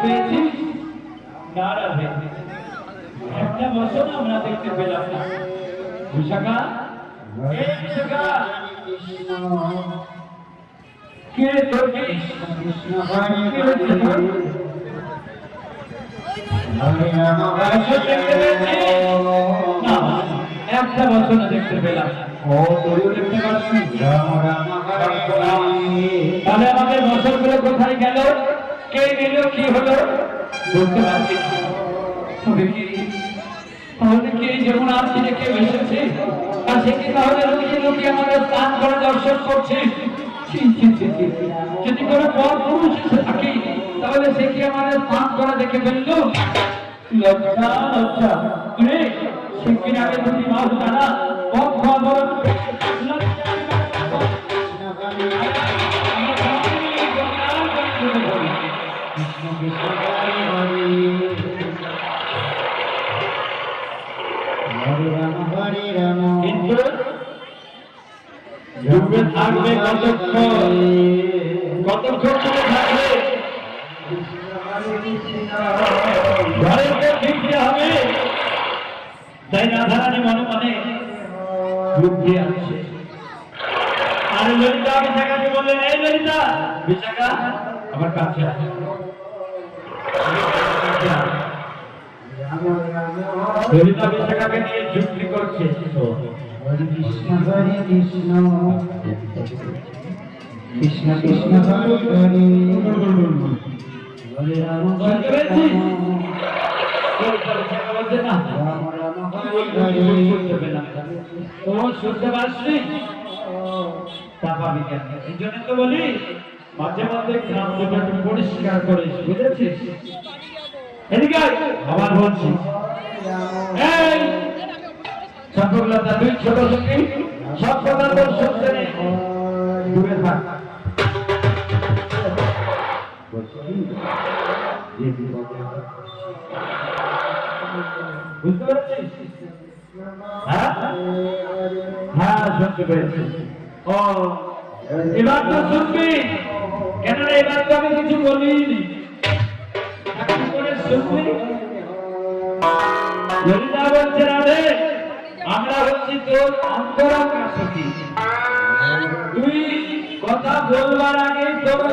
পেয়েছিস? না রে, একটা বছর আমরা দেখতে পেলাম না। বিশাখা, এই বিশাখা, কে তোর কৃষ্ণ একটা বছর দেখতে পেলাম। ও তোরও দেখতে পাচ্ছি। তাহলে আমাদের বছরগুলো কোথায় গেল? কে গেল? কি হলো? বুঝতে পারছি না। তাহলে কি যেমন আসছি রেখে এসেছে, আর সে কি তাহলে লুকিয়ে লুকিয়ে আমাদের স্নান করে দর্শন করছে? যদি কোনো পর পুরুষ এসে থাকে তাহলে সে কি আমাদের স্নান করে দেখে ফেললো? লজ্জা লজ্জা রে, সে কিনা আগে দুটি মাস জানা পথ খাওয়া বড় থাকবে কতক্ষণ? কতক্ষণ করে থাকবে? ঘরেতে ফিরতে হবে, তাই রাধারানী মনে মনে বুদ্ধি আসছে। আর ললিতা বিশাখাকে বললেন, এই ললিতা, বিশাখা আমার কাছে আছে। ললিতা বিশাখাকে নিয়ে যুক্তি করছে। হরে কৃষ্ণ হরে কৃষ্ণ কৃষ্ণ কৃষ্ণ হরে হরে হরে রাম হরে রাম। শুনতে পাচ্ছি তা পাবি কেন? এই জন্য তো বলি মাঝে মাঝে গ্রাম দুটো পরিষ্কার করিস, বুঝেছিস? এদিকে আবার বলছি, এই চন্দ্রলতা, তুই ছোট সঙ্গী সব কথা তোর শুনতে নেই, দূরে থাক। বুঝতে পারছিস? হ্যাঁ, শুনতে পেরেছি। ও, এবার তো শুনবি, কেননা এবার তো আমি কিছু বলিনি। শুনবি? ললিতা বলছে, রাধে, আমরা হচ্ছি তোর অন্তরঙ্গ সখী। তুই কথা বলবার আগে তোর